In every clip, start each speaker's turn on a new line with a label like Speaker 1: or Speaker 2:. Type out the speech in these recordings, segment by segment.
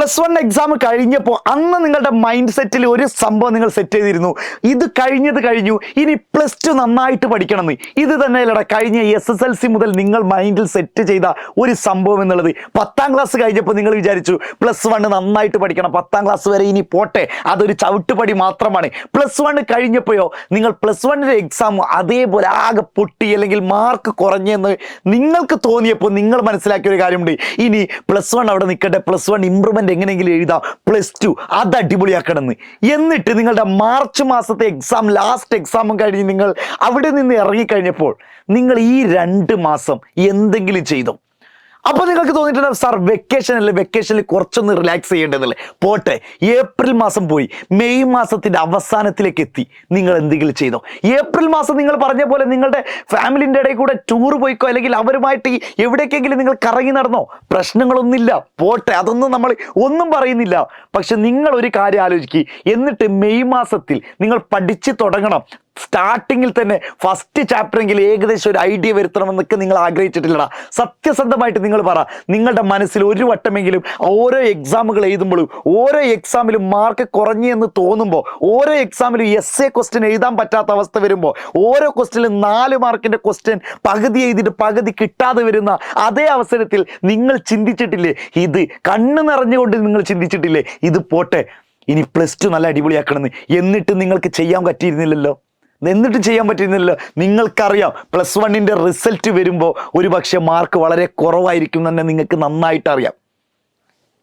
Speaker 1: +1 exam കഴിഞ്ഞപ്പോൾ അന്ന് നിങ്ങളുടെ മൈൻഡ് സെറ്റിൽ ഒരു സംഭവം നിങ്ങൾ സെറ്റ് ചെയ്തിരുന്നു. ഇത് കഴിഞ്ഞു, ഇനി +2 നന്നായിട്ട് പഠിക്കണമെന്ന്. ഇത് തന്നെയല്ലടാ കഴിഞ്ഞ SSLC മുതൽ നിങ്ങൾ മൈൻഡിൽ സെറ്റ് ചെയ്ത ഒരു സംഭവം എന്നുള്ളത്. 10ാം ക്ലാസ് കഴിഞ്ഞപ്പോൾ നിങ്ങൾ വിചാരിച്ചു +1 നന്നായിട്ട് പഠിക്കണം, 10ാം ക്ലാസ് വരെ ഇനി പോട്ടെ, അതൊരു ചവിട്ടുപടി മാത്രമാണ്. +1 കഴിഞ്ഞപ്പോഴോ നിങ്ങൾ +1 എക്സാം അതേപോലെ ആകെ പൊട്ടി അല്ലെങ്കിൽ മാർക്ക് കുറഞ്ഞെന്ന് നിങ്ങൾക്ക് തോന്നിയപ്പോൾ നിങ്ങൾ മനസ്സിലാക്കിയ ഒരു കാര്യമുണ്ട്. ഇനി +1 അവിടെ നിൽക്കട്ടെ, +1 ഇമ്പ്രൂവ്മെന്റ് എങ്ങനെയെങ്കിലും എഴുതാം, +2 അത് അടിപൊളിയാക്കണമെന്ന്. എന്നിട്ട് നിങ്ങളുടെ മാർച്ച് മാസത്തെ എക്സാം, ലാസ്റ്റ് എക്സാമും കഴിഞ്ഞ് നിങ്ങൾ അവിടെ നിന്ന് ഇറങ്ങിക്കഴിഞ്ഞപ്പോൾ നിങ്ങൾ ഈ 2 മാസം എന്തെങ്കിലും ചെയ്തോ? അപ്പോൾ നിങ്ങൾക്ക് തോന്നിയിട്ടുണ്ടാവും സാർ വെക്കേഷൻ അല്ലേ, വെക്കേഷനിൽ കുറച്ചൊന്ന് റിലാക്സ് ചെയ്യേണ്ടതല്ലേ. പോട്ടെ, ഏപ്രിൽ മാസം പോയി, മെയ് മാസത്തിൻ്റെ അവസാനത്തിലേക്ക് എത്തി, നിങ്ങൾ എന്തെങ്കിലും ചെയ്തോ? ഏപ്രിൽ മാസം നിങ്ങൾ പറഞ്ഞ പോലെ നിങ്ങളുടെ ഫാമിലിൻ്റെ ഇടയിൽ കൂടെ ടൂർ പോയിക്കോ, അല്ലെങ്കിൽ അവരുമായിട്ട് എവിടേക്കെങ്കിലും നിങ്ങൾ കറങ്ങി നടന്നോ? പ്രശ്നങ്ങളൊന്നുമില്ല, പോട്ടെ, അതൊന്നും നമ്മൾ ഒന്നും പറയുന്നില്ല. പക്ഷെ നിങ്ങൾ ഒരു കാര്യം ആലോചിക്കുക, എന്നിട്ട് മെയ് മാസത്തിൽ നിങ്ങൾ പഠിച്ച് തുടങ്ങണം. സ്റ്റാർട്ടിങ്ങിൽ തന്നെ ഫസ്റ്റ് ചാപ്റ്ററെങ്കിൽ ഏകദേശം ഒരു ഐഡിയ വരുത്തണമെന്നൊക്കെ നിങ്ങൾ ആഗ്രഹിച്ചിട്ടില്ലടാ. സത്യസന്ധമായിട്ട് നിങ്ങൾ പറ, നിങ്ങളുടെ മനസ്സിൽ ഒരു വട്ടമെങ്കിലും ഓരോ എക്സാമുകൾ എഴുതുമ്പോഴും, ഓരോ എക്സാമിലും മാർക്ക് കുറഞ്ഞു എന്ന് തോന്നുമ്പോൾ, ഓരോ എക്സാമിലും essay ക്വസ്റ്റ്യൻ എഴുതാൻ പറ്റാത്ത അവസ്ഥ വരുമ്പോൾ, ഓരോ ക്വസ്റ്റ്യനിലും 4 മാർക്കിൻ്റെ ക്വസ്റ്റ്യൻ പകുതി എഴുതിയിട്ട് പകുതി കിട്ടാതെ വരുന്ന അതേ അവസരത്തിൽ നിങ്ങൾ ചിന്തിച്ചിട്ടില്ലേ, ഇത് കണ്ണ് നിറഞ്ഞുകൊണ്ട് നിങ്ങൾ ചിന്തിച്ചിട്ടില്ലേ, ഇത് പോട്ടെ ഇനി +2 നല്ല അടിപൊളിയാക്കണമെന്ന്? എന്നിട്ട് നിങ്ങൾക്ക് ചെയ്യാൻ പറ്റിയിരുന്നില്ലല്ലോ. നിങ്ങൾക്കറിയാം +1 റിസൾട്ട് വരുമ്പോൾ ഒരു പക്ഷേ മാർക്ക് വളരെ കുറവായിരിക്കും തന്നെ നിങ്ങൾക്ക് നന്നായിട്ട് അറിയാം.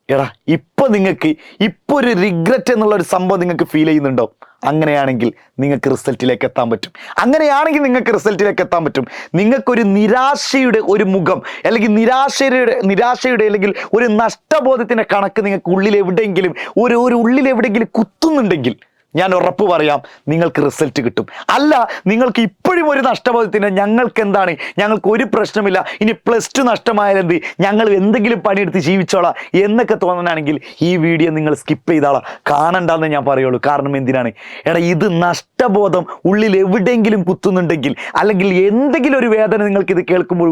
Speaker 1: എടാ, ഇപ്പോൾ ഒരു റിഗ്രറ്റ് എന്നുള്ളൊരു സംഭവം നിങ്ങൾക്ക് ഫീൽ ചെയ്യുന്നുണ്ടോ? അങ്ങനെയാണെങ്കിൽ നിങ്ങൾക്ക് റിസൾട്ടിലേക്ക് എത്താൻ പറ്റും. നിങ്ങൾക്കൊരു നിരാശയുടെ ഒരു മുഖം, അല്ലെങ്കിൽ നിരാശയുടെ അല്ലെങ്കിൽ ഒരു നഷ്ടബോധത്തിൻ്റെ കണക്ക് നിങ്ങൾക്ക് ഉള്ളിൽ എവിടെയെങ്കിലും കുത്തുന്നുണ്ടെങ്കിൽ ഞാൻ ഉറപ്പ് പറയാം, നിങ്ങൾക്ക് റിസൾട്ട് കിട്ടും. അല്ല, നിങ്ങൾക്ക് ഇപ്പോഴും ഒരു നഷ്ടബോധത്തിന് ഞങ്ങൾക്ക് ഒരു പ്രശ്നമില്ല, ഇനി +2 നഷ്ടമായാലെന്ത്, ഞങ്ങൾ എന്തെങ്കിലും പണിയെടുത്ത് ജീവിച്ചോളാം എന്നൊക്കെ തോന്നാനാണെങ്കിൽ ഈ വീഡിയോ നിങ്ങൾ സ്കിപ്പ് ചെയ്താളാം, കാണണ്ടെന്ന് ഞാൻ പറയുള്ളൂ. കാരണം എന്തിനാണ്? എടാ, ഇത് നഷ്ടബോധം ഉള്ളിൽ എവിടെയെങ്കിലും കുത്തുന്നുണ്ടെങ്കിൽ, അല്ലെങ്കിൽ എന്തെങ്കിലും ഒരു വേദന നിങ്ങൾക്ക് ഇത് കേൾക്കുമ്പോൾ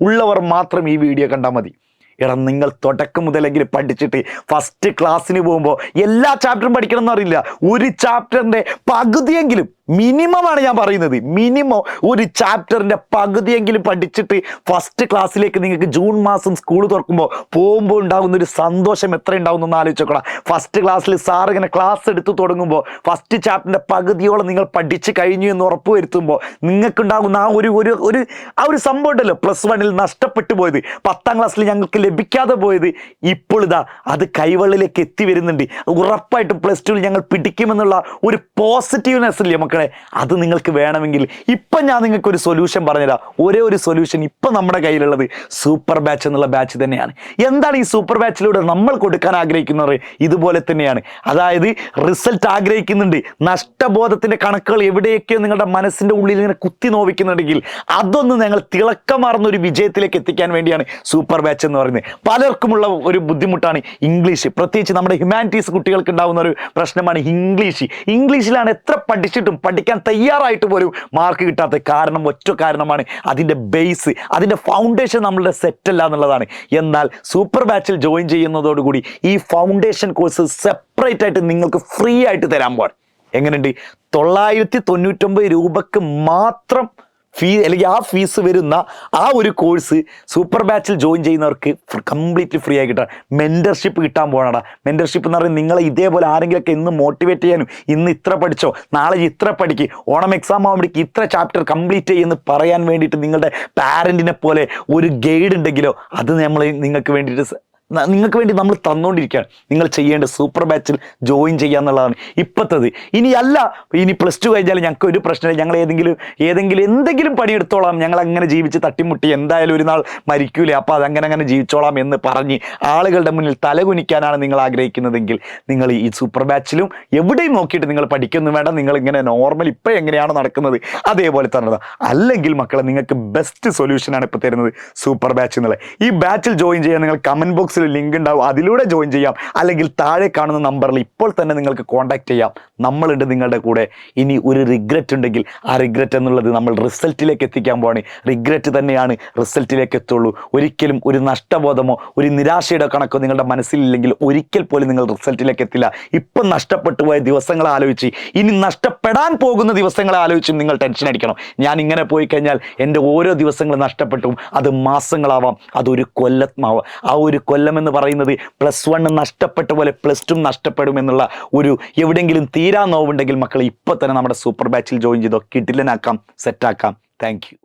Speaker 1: ഉള്ളവർ മാത്രം ഈ വീഡിയോ കണ്ടാൽ മതി. എടാ, നിങ്ങൾ തുടക്കം മുതലെങ്കിലും പഠിച്ചിട്ട് ഫസ്റ്റ് ക്ലാസ്സിന് പോകുമ്പോൾ എല്ലാ ചാപ്റ്ററും പഠിക്കണം എന്നറിയില്ല, ഒരു ചാപ്റ്ററിൻ്റെ പകുതിയെങ്കിലും, മിനിമമാണ് ഞാൻ പറയുന്നത്, മിനിമം ഒരു ചാപ്റ്ററിൻ്റെ പകുതിയെങ്കിലും പഠിച്ചിട്ട് ഫസ്റ്റ് ക്ലാസ്സിലേക്ക് നിങ്ങൾക്ക് ജൂൺ മാസം സ്കൂൾ തുറക്കുമ്പോൾ പോകുമ്പോൾ ഉണ്ടാകുന്ന ഒരു സന്തോഷം എത്ര ഉണ്ടാകുമെന്ന് ആലോചിച്ച് നോക്കണം. ഫസ്റ്റ് ക്ലാസ്സിൽ സാർ ഇങ്ങനെ ക്ലാസ് എടുത്ത് തുടങ്ങുമ്പോൾ ഫസ്റ്റ് ചാപ്റ്ററിൻ്റെ പകുതിയോളം നിങ്ങൾ പഠിച്ച് കഴിഞ്ഞു എന്ന് ഉറപ്പ് വരുത്തുമ്പോൾ നിങ്ങൾക്കുണ്ടാകുന്ന ആ ഒരു സംഭവം ഉണ്ടല്ലോ, +1 നഷ്ടപ്പെട്ടു പോയത്, 10ാം ക്ലാസ്സിൽ ഞങ്ങൾക്ക് ലഭിക്കാതെ പോയത്, ഇപ്പോൾ അത് കൈവെള്ളിലേക്ക് എത്തി വരുന്നുണ്ട്. ഉറപ്പായിട്ടും +2 ഞങ്ങൾ പിടിക്കുമെന്നുള്ള ഒരു പോസിറ്റീവ്നെസ് ഇല്ലേ മക്കളെ, അത് നിങ്ങൾക്ക് വേണമെങ്കിൽ ഇപ്പം ഞാൻ നിങ്ങൾക്ക് ഒരു സൊല്യൂഷൻ പറഞ്ഞുതരാം. ഒരേ ഒരു സൊല്യൂഷൻ ഇപ്പം നമ്മുടെ കയ്യിലുള്ളത് സൂപ്പർ ബാച്ച് എന്നുള്ള ബാച്ച് തന്നെയാണ്. എന്താണ് ഈ സൂപ്പർ ബാച്ചിലൂടെ നമ്മൾ കൊടുക്കാൻ ആഗ്രഹിക്കുന്നത്? ഇതുപോലെ തന്നെയാണ്. അതായത് റിസൾട്ട് ആഗ്രഹിക്കുന്നുണ്ട്, നഷ്ടബോധത്തിൻ്റെ കണക്കുകൾ എവിടെയൊക്കെയോ നിങ്ങളുടെ മനസ്സിൻ്റെ ഉള്ളിൽ ഇങ്ങനെ കുത്തി നോവിക്കുന്നുണ്ടെങ്കിൽ അതൊന്ന് ഞങ്ങൾ തിളക്കമാർന്ന ഒരു വിജയത്തിലേക്ക് എത്തിക്കാൻ വേണ്ടിയാണ് സൂപ്പർ ബാച്ച് എന്ന് പറയുന്നത്. പലർക്കുമുള്ള ഒരു ബുദ്ധിമുട്ടാണ് ഇംഗ്ലീഷ്, പ്രത്യേകിച്ച് നമ്മുടെ ഹ്യൂമാനിറ്റീസ് കുട്ടികൾക്ക് ഉണ്ടാകുന്ന ഒരു പ്രശ്നമാണ് ഇംഗ്ലീഷിലാണ് എത്ര പഠിച്ചിട്ടും പഠിക്കാൻ തയ്യാറായിട്ട് പോലും മാർക്ക് കിട്ടാത്ത ഒറ്റ കാരണമാണ് അതിൻ്റെ ബേസ്, അതിൻ്റെ ഫൗണ്ടേഷൻ നമ്മളുടെ സെറ്റല്ല എന്നുള്ളതാണ്. എന്നാൽ സൂപ്പർ ബാച്ചിൽ ജോയിൻ ചെയ്യുന്നതോടുകൂടി ഈ ഫൗണ്ടേഷൻ കോഴ്സ് സെപ്പറേറ്റ് ആയിട്ട് നിങ്ങൾക്ക് ഫ്രീ ആയിട്ട് തരാൻ പാടും. എങ്ങനെയുണ്ട്? 999 രൂപക്ക് മാത്രം അല്ലെങ്കിൽ ആ ഫീസ് വരുന്ന ആ ഒരു കോഴ്സ് സൂപ്പർ ബാച്ചിൽ ജോയിൻ ചെയ്യുന്നവർക്ക് കംപ്ലീറ്റ്ലി ഫ്രീ ആയി കിട്ടാൻ മെൻറ്റർഷിപ്പ് കിട്ടാൻ പോകണടാ. മെൻറ്റർഷിപ്പ് എന്ന് പറയുന്നത് നിങ്ങളെ ഇതേപോലെ ആരെങ്കിലുമൊക്കെ ഇന്ന് മോട്ടിവേറ്റ് ചെയ്യാനും, ഇന്ന് ഇത്ര പഠിച്ചോ, നാളെ ഇത്ര പഠിക്കുക, ഓണം എക്സാം ആകുമ്പോഴേക്ക് ഇത്ര ചാപ്റ്റർ കംപ്ലീറ്റ് ചെയ്യുമെന്ന് പറയാൻ വേണ്ടിയിട്ട് നിങ്ങളുടെ പാരൻറ്റിനെ പോലെ ഒരു ഗൈഡ് ഉണ്ടെങ്കിലോ അത് നിങ്ങൾക്ക് വേണ്ടി നമ്മൾ തന്നുകൊണ്ടിരിക്കുകയാണ്. നിങ്ങൾ ചെയ്യേണ്ട സൂപ്പർ ബാച്ചിൽ ജോയിൻ ചെയ്യുക എന്നുള്ളതാണ് ഇപ്പോഴത്തത്. ഇനി +2 കഴിഞ്ഞാൽ ഞങ്ങൾക്ക് ഒരു പ്രശ്നമില്ല, ഞങ്ങൾ എന്തെങ്കിലും പണിയെടുത്തോളാം, ഞങ്ങൾ അങ്ങനെ ജീവിച്ച് തട്ടിമുട്ടി എന്തായാലും ഒരു നാൾ മരിക്കൂലേ, അപ്പോൾ അതങ്ങനെ ജീവിച്ചോളാം എന്ന് പറഞ്ഞ് ആളുകളുടെ മുന്നിൽ തലകുനിക്കാനാണ് നിങ്ങൾ ആഗ്രഹിക്കുന്നതെങ്കിൽ നിങ്ങൾ ഈ സൂപ്പർ ബാച്ചിലും എവിടെയും നോക്കിയിട്ട് നിങ്ങൾ പഠിക്കുന്നു വേണ്ട, നിങ്ങൾ ഇങ്ങനെ നോർമൽ ഇപ്പോൾ എങ്ങനെയാണ് നടക്കുന്നത് അതേപോലെ തന്നെ. അല്ലെങ്കിൽ മക്കളെ, നിങ്ങൾക്ക് ബെസ്റ്റ് സൊല്യൂഷനാണ് ഇപ്പോൾ തരുന്നത് സൂപ്പർ ബാച്ച് എന്നുള്ളത്. ഈ ബാച്ചിൽ ജോയിൻ ചെയ്യാൻ നിങ്ങൾ കമൻറ്റ് ബോക്സ് ബോക്സിൽ ലിങ്ക് ഉണ്ടാവും, അതിലൂടെ ജോയിൻ ചെയ്യാം. അല്ലെങ്കിൽ താഴെ കാണുന്ന നമ്പറിൽ ഇപ്പോൾ തന്നെ നിങ്ങൾക്ക് കോൺടാക്ട് ചെയ്യാം. നമ്മളുണ്ട് നിങ്ങളുടെ കൂടെ. ഇനി ഒരു റിഗ്രറ്റ് ഉണ്ടെങ്കിൽ ആ റിഗ്രറ്റ് എന്നുള്ളത് നമ്മൾ റിസൾട്ടിലേക്ക് എത്തിക്കാൻ പോവാണ്. റിഗ്രറ്റ് തന്നെയാണ് റിസൾട്ടിലേക്ക് എത്തുള്ളൂ. ഒരിക്കലും ഒരു നഷ്ടബോധമോ ഒരു നിരാശയുടെ കണക്കോ നിങ്ങളുടെ മനസ്സിലില്ലെങ്കിൽ ഒരിക്കൽ പോലും നിങ്ങൾ റിസൾട്ടിലേക്ക് എത്തില്ല. ഇപ്പം നഷ്ടപ്പെട്ടു പോയ ദിവസങ്ങളെ ആലോചിച്ച് ഇനി നഷ്ടപ്പെടാൻ പോകുന്ന ദിവസങ്ങളെ ആലോചിച്ചും നിങ്ങൾ ടെൻഷൻ അടിക്കണം. ഞാൻ ഇങ്ങനെ പോയി കഴിഞ്ഞാൽ എൻ്റെ ഓരോ ദിവസങ്ങളും നഷ്ടപ്പെട്ടും, അത് മാസങ്ങളാവാം, അതൊരു കൊല്ലമാവാം. ആ ഒരു കൊല്ലം എന്ന് പറയുന്നത് +1 നഷ്ടപ്പെട്ട പോലെ +2 നഷ്ടപ്പെടും എന്നുള്ള ഒരു എവിടെയെങ്കിലും തീരാ നോവുണ്ടെങ്കിൽ മക്കളെ ഇപ്പം തന്നെ നമ്മുടെ സൂപ്പർ ബാച്ചിൽ ജോയിൻ ചെയ്തോ. കിടിലനാക്കാം, സെറ്റാക്കാം. Thank U.